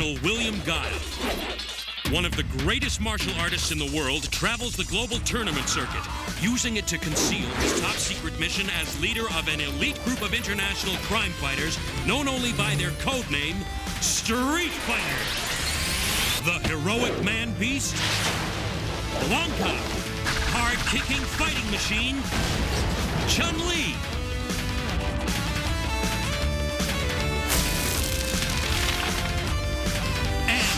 Colonel William Guile. One of the greatest martial artists in the world travels the global tournament circuit, using it to conceal his top-secret mission as leader of an elite group of international crime fighters known only by their code name, Street Fighter. The heroic man-beast, Blanca, hard-kicking fighting machine, Chun-Li.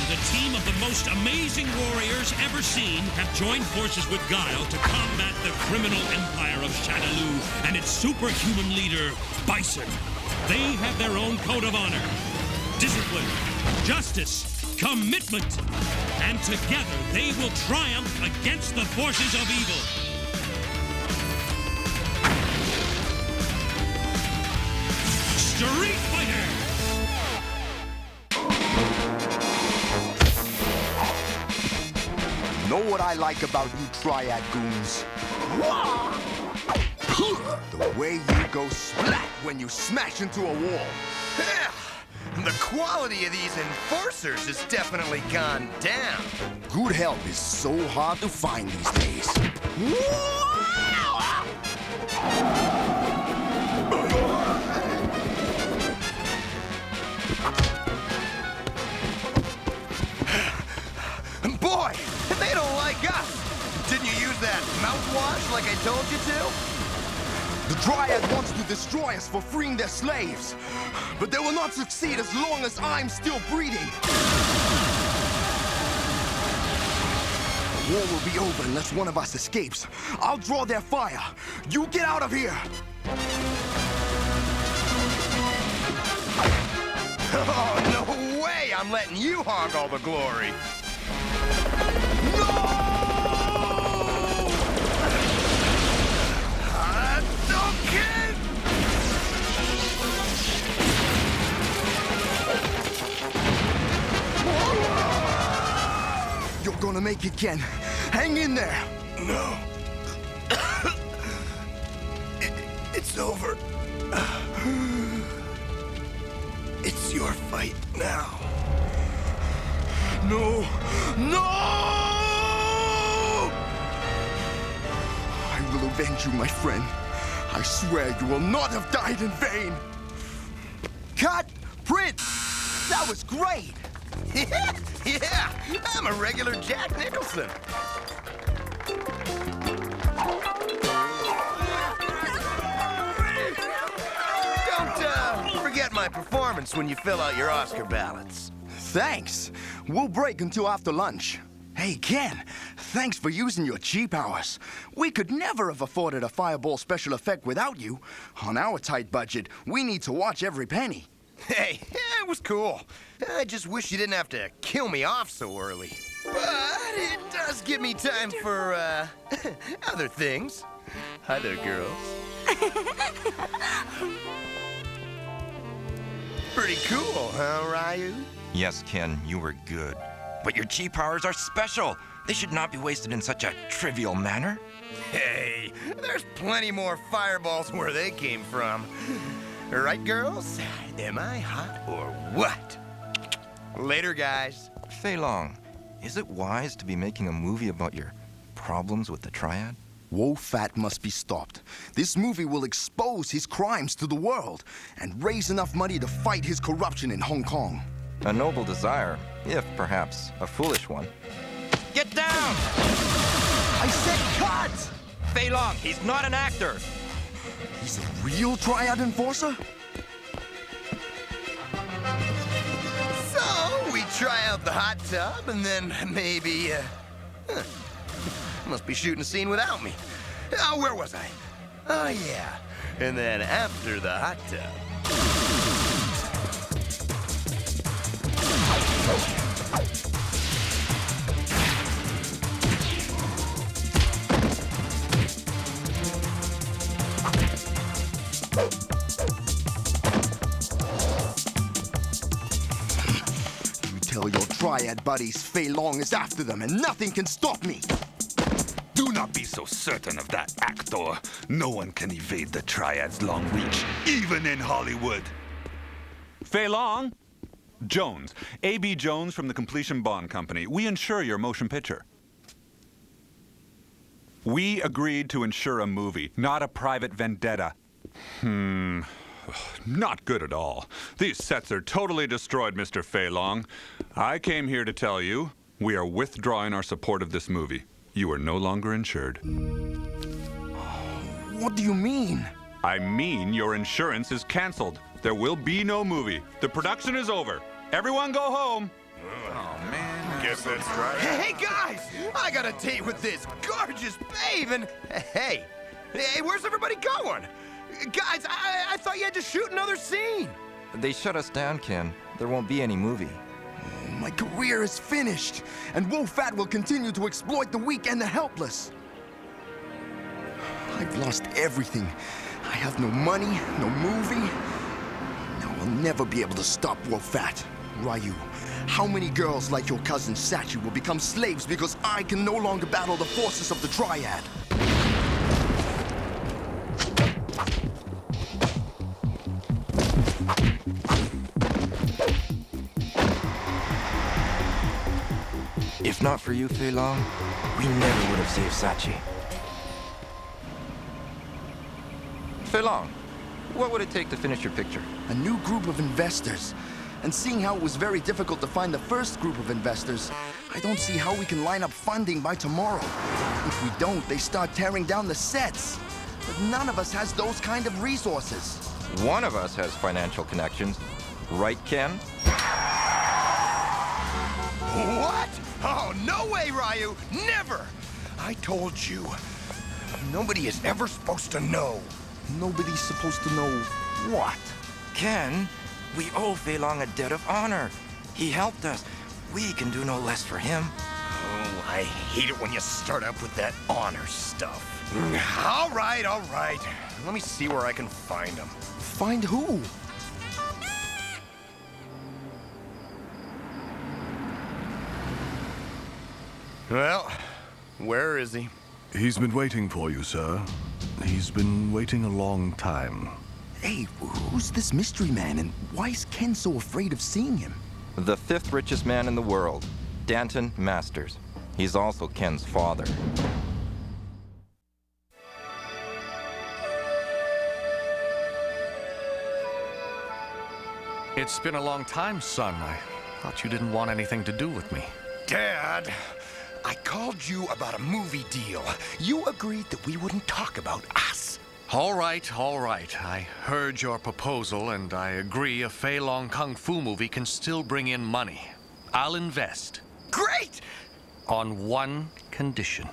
The team of the most amazing warriors ever seen have joined forces with Guile to combat the criminal empire of Shadaloo and its superhuman leader, Bison. They have their own code of honor, discipline, justice, commitment, and together they will triumph against the forces of evil. Street Fighter! Know what I like about you Triad goons? The way you go splat when you smash into a wall. Yeah, the quality of these enforcers has definitely gone down. Good help is so hard to find these days. Boy, they don't like us. Didn't you use that mouthwash like I told you to? The Dryad wants to destroy us for freeing their slaves. But they will not succeed as long as I'm still breathing. The war will be over unless one of us escapes. I'll draw their fire. You get out of here! Oh, no way I'm letting you hog all the glory. You're gonna make it, Ken. Hang in there. No. It's over. It's your fight now. No! No! I will avenge you, my friend. I swear you will not have died in vain. Cut! Print! That was great! Yeah, I'm a regular Jack Nicholson. Don't forget my performance when you fill out your Oscar ballots. Thanks. We'll break until after lunch. Hey, Ken, thanks for using your cheap hours. We could never have afforded a fireball special effect without you. On our tight budget, we need to watch every penny. Hey, it was cool. I just wish you didn't have to kill me off so early. But it does give me time for, other things. Hi there, girls. Pretty cool, huh, Ryu? Yes, Ken, you were good. But your cheap powers are special. They should not be wasted in such a trivial manner. Hey, there's plenty more fireballs where they came from. Right, girls? Am I hot or what? Later, guys. Fei Long, is it wise to be making a movie about your problems with the Triad? Wo-Fat must be stopped. This movie will expose his crimes to the world and raise enough money to fight his corruption in Hong Kong. A noble desire, if perhaps a foolish one. Get down! I said cut! Fei Long, he's not an actor. He's a real Triad enforcer? So, we try out the hot tub, and then maybe, must be shooting a scene without me. Oh, where was I? Oh, yeah. And then after the hot tub. Tell your Triad buddies Fei Long is after them and nothing can stop me. Do not be so certain of that, actor. No one can evade the Triad's long reach, even in Hollywood. Fei Long? Jones. A.B. Jones from the Completion Bond Company. We insure your motion picture. We agreed to insure a movie, not a private vendetta. Not good at all. These sets are totally destroyed, Mr. Fei Long. I came here to tell you we are withdrawing our support of this movie. You are no longer insured. What do you mean? I mean your insurance is canceled. There will be no movie. The production is over. Everyone go home. Oh, man. Guess that's right. Hey, guys! I got a date with this gorgeous babe, and hey, where's everybody going? Guys, I thought you had to shoot another scene. They shut us down, Ken. There won't be any movie. My career is finished, and Wolfat will continue to exploit the weak and the helpless. I've lost everything. I have no money, no movie. Now I'll never be able to stop Wolfat. Ryu, how many girls like your cousin Sachi will become slaves because I can no longer battle the forces of the Triad? If not for you, Fei Long, we never would have saved Sachi. Fei Long, what would it take to finish your picture? A new group of investors. And seeing how it was very difficult to find the first group of investors, I don't see how we can line up funding by tomorrow. If we don't, they start tearing down the sets. But none of us has those kind of resources. One of us has financial connections. Right, Ken? What? Oh, no way, Ryu! Never! I told you. Nobody is ever supposed to know. Nobody's supposed to know what? Ken, we owe Fei Long a debt of honor. He helped us. We can do no less for him. Oh, I hate it when you start up with that honor stuff. All right. Let me see where I can find him. Find who? Well, where is he? He's been waiting for you, sir. He's been waiting a long time. Hey, who's this mystery man, and why is Ken so afraid of seeing him? The 5th richest man in the world, Danton Masters. He's also Ken's father. It's been a long time, son. I thought you didn't want anything to do with me. Dad, I called you about a movie deal. You agreed that we wouldn't talk about us. All right. I heard your proposal, and I agree a Fei Long Kung Fu movie can still bring in money. I'll invest. Great! On one condition.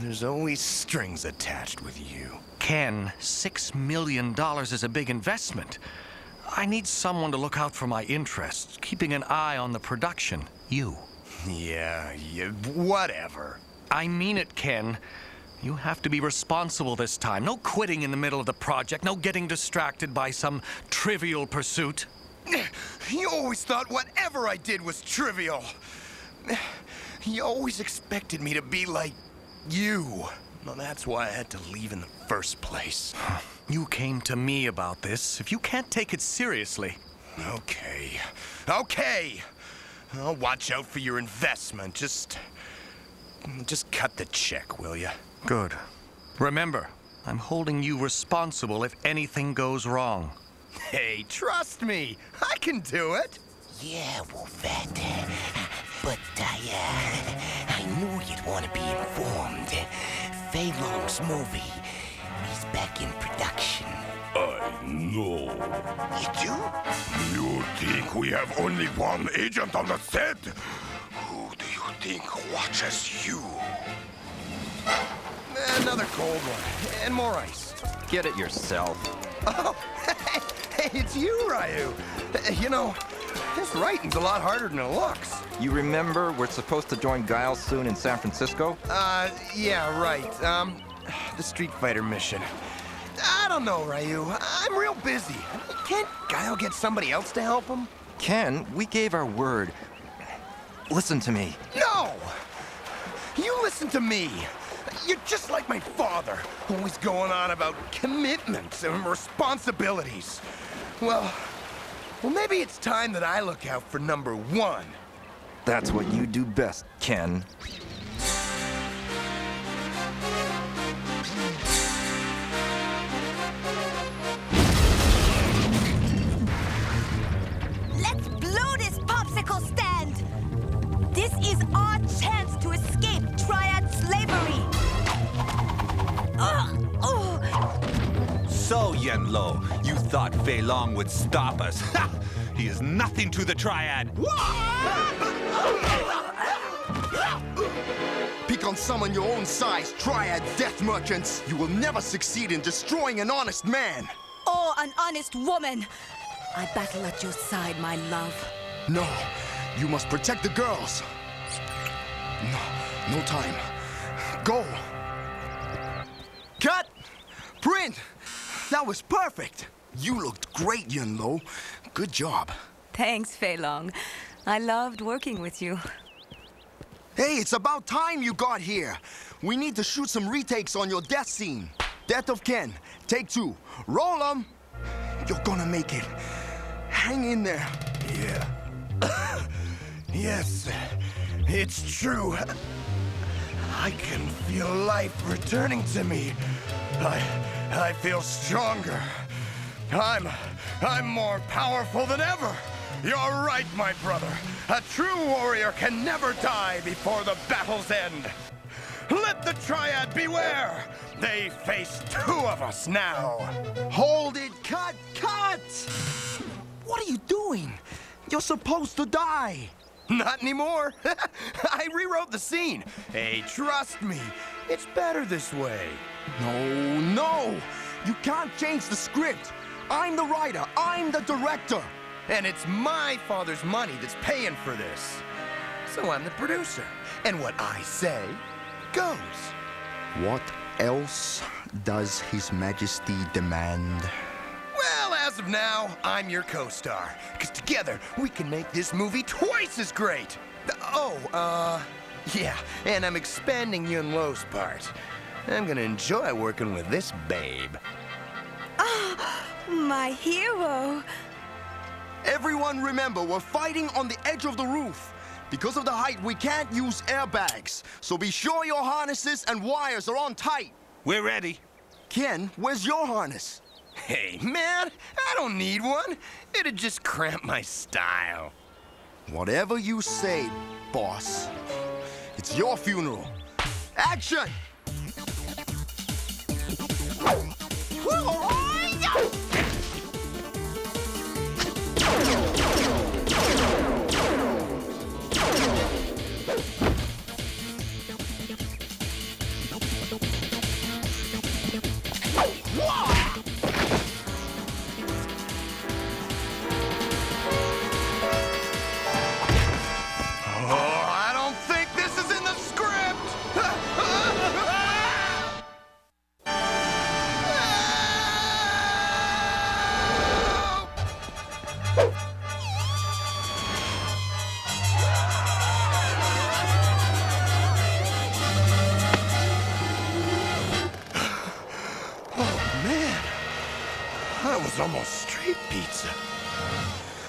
There's always strings attached with you. Ken, $6 million is a big investment. I need someone to look out for my interests, keeping an eye on the production. You. Yeah, whatever. I mean it, Ken. You have to be responsible this time. No quitting in the middle of the project. No getting distracted by some trivial pursuit. You always thought whatever I did was trivial. You always expected me to be like you. Well, that's why I had to leave in the first place. You came to me about this. If you can't take it seriously... Okay. I'll watch out for your investment. Just cut the check, will you? Good. Remember, I'm holding you responsible if anything goes wrong. Hey, trust me. I can do it. Yeah, Wolfat. But I knew you'd want to be informed. Fei Long's movie is back in production. I know. You do? You think we have only one agent on the set? Who do you think watches you? Another cold one. And more ice. Get it yourself. Oh, hey, it's you, Ryu. You know, this writing's a lot harder than it looks. You remember we're supposed to join Guile soon in San Francisco? Yeah, right. The Street Fighter mission. I don't know, Ryu. I'm real busy. Can't Guile get somebody else to help him? Ken, we gave our word. Listen to me. No! You listen to me. You're just like my father, always going on about commitments and responsibilities. Well, Well, maybe it's time that I look out for number one. That's what you do best, Ken. Let's blow this popsicle stand! This is our chance to escape Triad slavery! So, Yenlo, you thought Fei Long would stop us. Ha! He is nothing to the Triad. Pick on someone your own size, Triad death merchants. You will never succeed in destroying an honest man. Or an honest woman! I battle at your side, my love. No, you must protect the girls. No time. Go. Cut! Print! That was perfect. You looked great, Yunlo. Good job. Thanks, Fei Long. I loved working with you. Hey, it's about time you got here. We need to shoot some retakes on your death scene. Death of Ken. Take 2. Roll 'em. You're gonna make it. Hang in there. Yeah. Yes, it's true. I can feel life returning to me. I feel stronger. I'm more powerful than ever. You're right, my brother. A true warrior can never die before the battle's end. Let the Triad beware. They face 2 of us now. Hold it. Cut. What are you doing? You're supposed to die. Not anymore. I rewrote the scene. Hey, trust me. It's better this way. No. You can't change the script. I'm the writer. I'm the director. And it's my father's money that's paying for this. So I'm the producer. And what I say goes. What else does His Majesty demand? Well, as of now, I'm your co-star. Because together, we can make this movie twice as great. Yeah, and I'm expanding Yun Lo's part. I'm gonna enjoy working with this babe. My hero! Everyone remember, we're fighting on the edge of the roof. Because of the height, we can't use airbags. So be sure your harnesses and wires are on tight. We're ready. Ken, where's your harness? Hey, man, I don't need one. It'd just cramp my style. Whatever you say, boss. It's your funeral. Action! I don't think this is in the script! That was almost street pizza.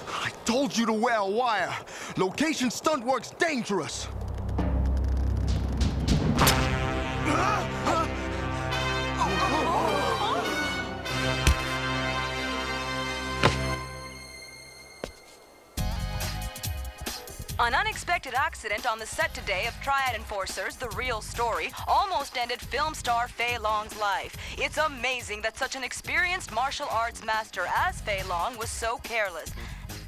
I told you to wear a wire. Location stunt work's dangerous. An unexpected accident on the set today of Triad Enforcers, The Real Story, almost ended film star Fei Long's life. It's amazing that such an experienced martial arts master as Fei Long was so careless.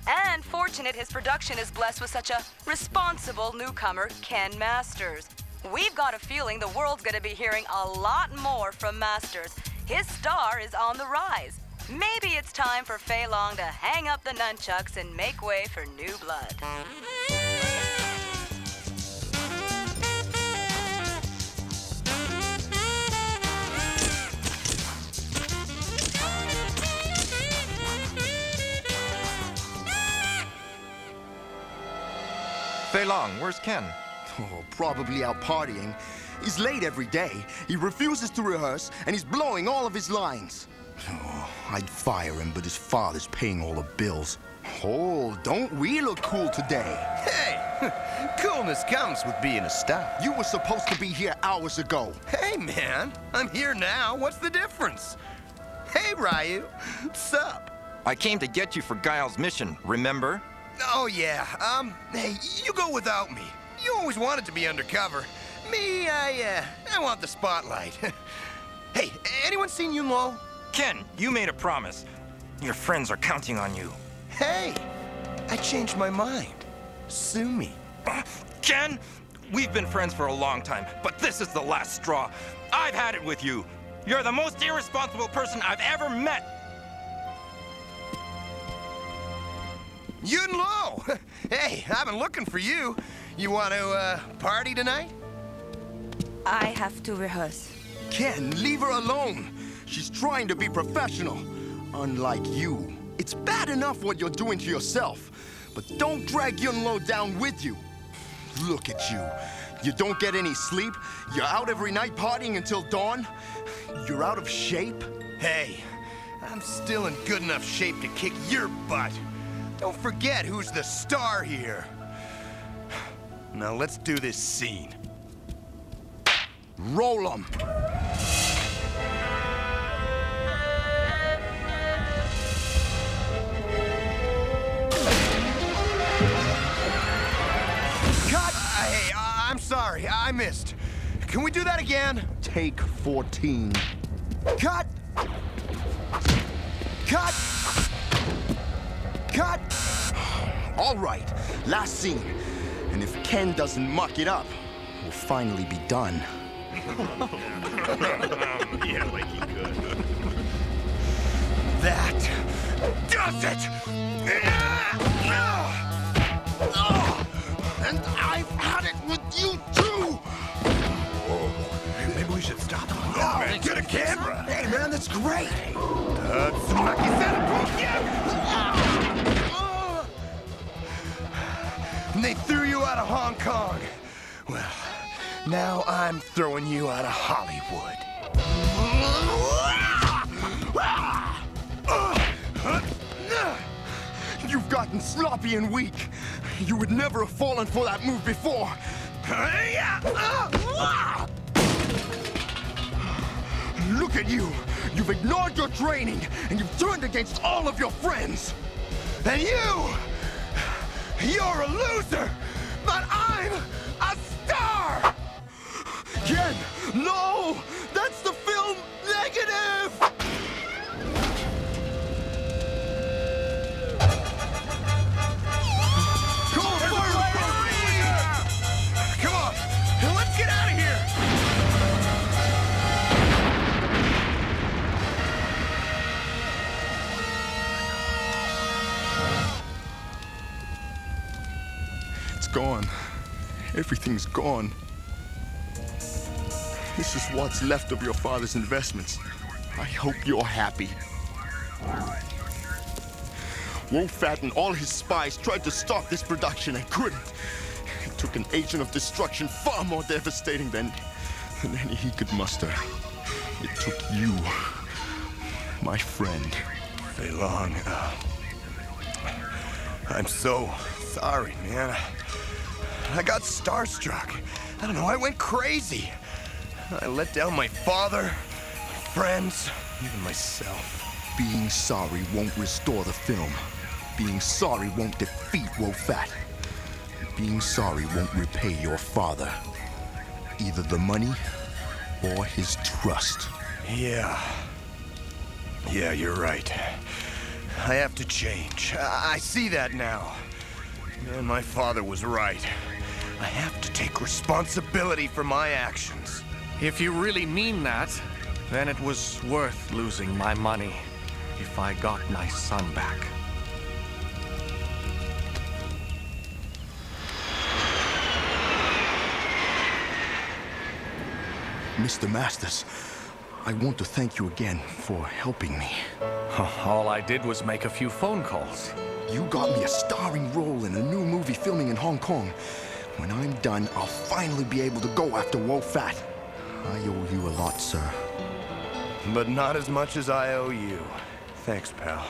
And fortunate his production is blessed with such a responsible newcomer, Ken Masters. We've got a feeling the world's gonna be hearing a lot more from Masters. His star is on the rise. Maybe it's time for Fei Long to hang up the nunchucks and make way for new blood. Fei Long, where's Ken? Oh, probably out partying. He's late every day. He refuses to rehearse, and he's blowing all of his lines. Oh, I'd fire him, but his father's paying all the bills. Oh, don't we look cool today? Hey, coolness comes with being a star. You were supposed to be here hours ago. Hey, man, I'm here now. What's the difference? Hey, Ryu, what's up? I came to get you for Guile's mission, remember? Oh, yeah. Hey, you go without me. You always wanted to be undercover. Me, I want the spotlight. Hey, anyone seen Yun-Lo? Ken, you made a promise. Your friends are counting on you. Hey, I changed my mind. Sue me. Ken, we've been friends for a long time, but this is the last straw. I've had it with you. You're the most irresponsible person I've ever met. Yun-Lo! Hey, I've been looking for you. You want to, party tonight? I have to rehearse. Ken, leave her alone. She's trying to be professional. Unlike you. It's bad enough what you're doing to yourself, but don't drag Yun-Lo down with you. Look at you. You don't get any sleep. You're out every night partying until dawn. You're out of shape. Hey, I'm still in good enough shape to kick your butt. Don't forget who's the star here. Now let's do this scene. Roll 'em. Cut! Hey, I'm sorry. I missed. Can we do that again? Take 14. Cut! Cut! Cut! All right, last scene. And if Ken doesn't muck it up, we'll finally be done. Yeah, like he could. That does it! And I've had it with you too! Maybe we should stop him. Oh, man, get a camera! Hey man, that's great! And they threw you out of Hong Kong. Well, now I'm throwing you out of Hollywood. You've gotten sloppy and weak. You would never have fallen for that move before. Look at you. You've ignored your training, and you've turned against all of your friends. And you're a loser, but I'm a star! Ken, no! That's the film negative! Come on, let's get out of here! It's gone. Everything's gone. This is what's left of your father's investments. I hope you're happy. Wolfat and all his spies tried to stop this production and couldn't. It took an agent of destruction far more devastating than any he could muster. It took you, my friend. Fei Long, I'm so sorry, man. I got starstruck. I don't know, I went crazy. I let down my father, my friends, even myself. Being sorry won't restore the film. Being sorry won't defeat Wolfat. Being sorry won't repay your father. Either the money or his trust. Yeah, you're right. I have to change. I see that now. Man, my father was right. I have to take responsibility for my actions. If you really mean that, then it was worth losing my money if I got my son back. Mr. Masters, I want to thank you again for helping me. All I did was make a few phone calls. You got me a starring role in a new movie filming in Hong Kong. When I'm done, I'll finally be able to go after Wolfat. I owe you a lot, sir. But not as much as I owe you. Thanks, pal.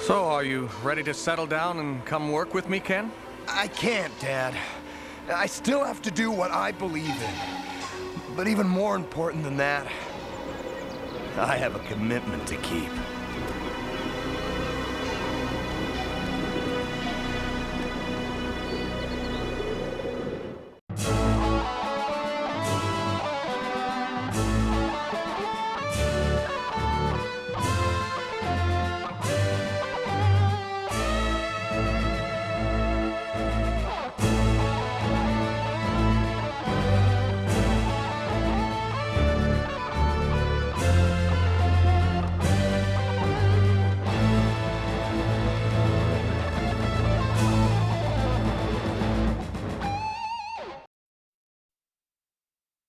So, are you ready to settle down and come work with me, Ken? I can't, Dad. I still have to do what I believe in. But even more important than that, I have a commitment to keep.